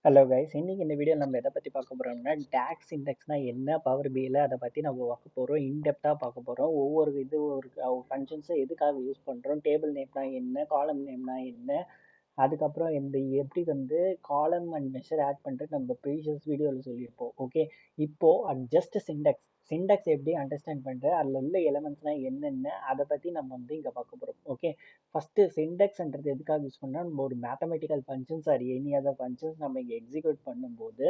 Hello guys, இன்னைக்கு இந்த video நம்ம எதை பற்றி பார்க்க போகிறோம்னா டாக்ஸ் இண்டெக்ஸ்னா என்ன, பவர் பியில் அதை பற்றி நம்ம பார்க்க போகிறோம். இன்டெப்த்தாக பார்க்க போகிறோம். ஒவ்வொரு இது ஒரு ஃபங்க்ஷன்ஸை எதுக்காக யூஸ் பண்ணுறோம், டேபிள் நேம்னா என்ன, காலம் நேம்னா என்ன, அதுக்கப்புறம் இந்த எப்படி வந்து காலம் அண்ட் மெஷர் ஆட் பண்ணிட்டு நம்ம ப்ரீவியஸ் வீடியோவில் சொல்லியிருப்போம். ஓகே, இப்போ ஜஸ்ட் சிண்டெக்ஸ் சிண்டெக்ஸ் எப்படி அண்டர்ஸ்டாண்ட் பண்ணுறது, அதில் உள்ள எலமெண்ட்ஸ்லாம் என்னென்ன, அதை பற்றி நம்ம வந்து இங்கே பார்க்க போகிறோம். ஓகே, ஃபஸ்ட்டு சிண்டெக்ஸ்ன்றது எதுக்காக யூஸ் பண்ணால், நம்ம ஒரு mathematical functions or any other functions நம்ம இங்கே எக்ஸிக்யூட் பண்ணும்போது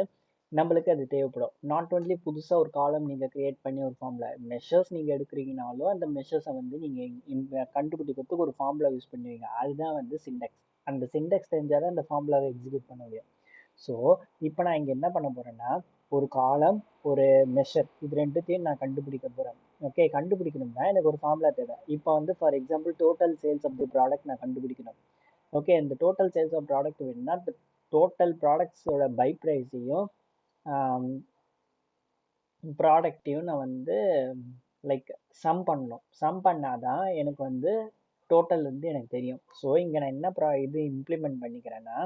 நம்மளுக்கு அது தேவைப்படும். நாட் ஒன்லி புதுசாக ஒரு காலம் நீங்கள் கிரியேட் பண்ணி ஒரு ஃபார்முலா மெஷர்ஸ் நீங்கள் எடுக்கிறீங்கனாலும் அந்த மெஷர்ஸை வந்து நீங்கள் கண்டுபிடிக்கிறதுக்கு ஒரு ஃபார்முலா யூஸ் பண்ணுவீங்க. அதுதான் வந்து சிண்டெக்ஸ். அந்த சிண்டெக்ஸ் தெரிஞ்சால் தான் அந்த ஃபார்முலாவை எக்ஸிக்யூட் பண்ண முடியும். ஸோ இப்போ நான் இங்கே என்ன பண்ண போகிறேன்னா, ஒரு காலம் ஒரு மெஷர் இது ரெண்டுத்தையும் நான் கண்டுபிடிக்க போகிறேன். ஓகே, கண்டுபிடிக்கணும்னா எனக்கு ஒரு ஃபார்முலா தேவை. இப்போ வந்து for example total sales of the product நான் கண்டுபிடிக்கணும். ஓகே, இந்த டோட்டல் சேல்ஸ் ஆஃப் ப்ராடக்ட் வேணும்னா டோட்டல் ப்ராடக்ட்ஸோட பை ப்ரைஸையும் ப்ராடக்டையும் நான் வந்து லைக் சம் பண்ணணும். சம் பண்ணாதான் எனக்கு வந்து டோட்டல் வந்து எனக்கு தெரியும். ஸோ இங்கே நான் என்ன இது இம்ப்ளிமெண்ட் பண்ணிக்கிறேன்னா,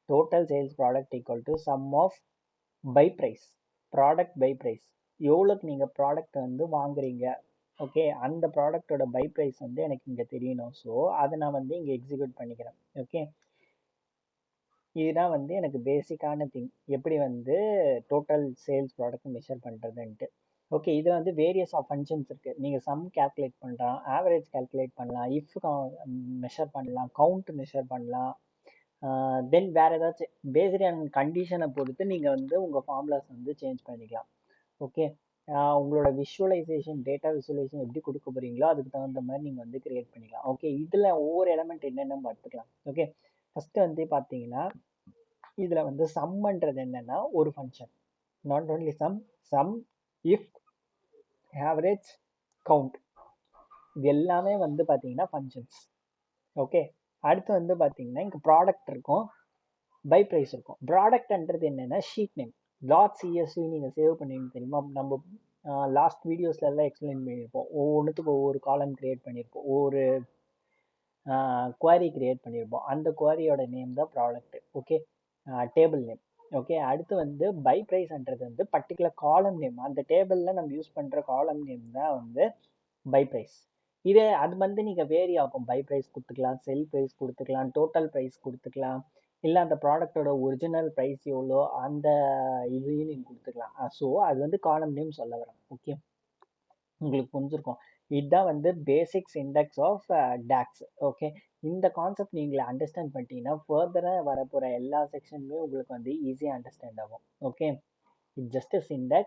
total sales product equal to sum of by price, product by price. எவ்வளோக்கு நீங்கள் ப்ராடக்ட் வந்து வாங்குறீங்க, ஓகே, அந்த ப்ராடக்டோட பை ப்ரைஸ் வந்து எனக்கு இங்கே தெரியணும். ஸோ அதை நான் வந்து இங்கே எக்ஸிக்யூட் பண்ணிக்கிறேன். ஓகே, இதுதான் வந்து எனக்கு பேசிக்கான திங், எப்படி வந்து டோட்டல் சேல்ஸ் ப்ராடக்ட் மெஷர் பண்ணுறதுன்ட்டு. ஓகே, இது வந்து வேரியஸ் ஆஃப் ஃபங்க்ஷன்ஸ் இருக்குது. நீங்கள் சம் கேல்குலேட் பண்ணலாம், ஆவரேஜ் கேல்குலேட் பண்ணலாம், இஃப் மெஷர் பண்ணலாம், கவுண்ட் மெஷர் பண்ணலாம். தென் வேறு ஏதாச்சும் பேஸ்ட் ஆன் கண்டிஷனை பொறுத்து நீங்கள் வந்து உங்கள் ஃபார்முலாஸ் வந்து சேஞ்ச் பண்ணிக்கலாம். ஓகே, உங்களோட விஷுவலைசேஷன் டேட்டா விஷுவலைசேஷன் எப்படி கொடுக்க போகிறீங்களோ அதுக்கு தகுந்த மாதிரி நீங்கள் வந்து கிரியேட் பண்ணிக்கலாம். ஓகே, இதில் ஒவ்வொரு எலமெண்ட் என்னென்னு பார்த்துக்கலாம். ஓகே, ஃபஸ்ட்டு வந்து பார்த்தீங்கன்னா இதில் வந்து சம்ன்றது என்னென்னா ஒரு function. Not only sum, if, average, count, இது எல்லாமே வந்து பார்த்தீங்கன்னா ஃபங்க்ஷன்ஸ். ஓகே, அடுத்து வந்து பார்த்தீங்கன்னா இங்கே ப்ராடக்ட் இருக்கும், பை ப்ரைஸ் இருக்கும். ப்ராடக்ட்ன்றது என்னென்னா ஷீட் நேம். டாட் சிஎஸ்வி நீங்கள் சேவ் பண்ணுவீங்க தெரியுமா, நம்ம லாஸ்ட் வீடியோஸ்ல எல்லாம் எக்ஸ்பிளைன் பண்ணியிருப்போம். ஒவ்வொன்றுத்துக்கும் ஒவ்வொரு காலம் கிரியேட் பண்ணியிருப்போம், ஒவ்வொரு குவாரி கிரியேட் பண்ணியிருப்போம். அந்த குவாரியோட நேம் தான் product. Okay, table name. Okay, அடுத்து வந்து பை ப்ரைஸ்ன்றது வந்து பர்டிகுலர் காலம் நேம். அந்த டேபிளில் நம்ம யூஸ் பண்ணுற காலம் நேம் தான் வந்து பை ப்ரைஸ். இதே அது வந்து நீங்கள் வேரி ஆகும். பை ப்ரைஸ் கொடுத்துக்கலாம், செல் ப்ரைஸ் கொடுத்துக்கலாம், டோட்டல் ப்ரைஸ் கொடுத்துக்கலாம், இல்லை அந்த ப்ராடக்டோட ஒரிஜினல் ப்ரைஸ் எவ்வளோ அந்த இதையும் நீங்கள் கொடுத்துக்கலாம். ஸோ அது வந்து காலம் நேம் சொல்ல வரேன். ஓகே, உங்களுக்கு புரிஞ்சிருக்கும். இதுதான் வந்து பேசிக் சிண்டெக்ஸ் ஆஃப் டாக்ஸ். ஓகே, இந்த கான்செப்ட் நீங்கள் அண்டர்ஸ்டாண்ட் பண்ணிட்டீங்கன்னா ஃபர்தராக வரப்போகிற எல்லா செக்ஷனுமே உங்களுக்கு வந்து ஈஸியாக அண்டர்ஸ்டாண்ட் ஆகும். Okay, it just Sintex.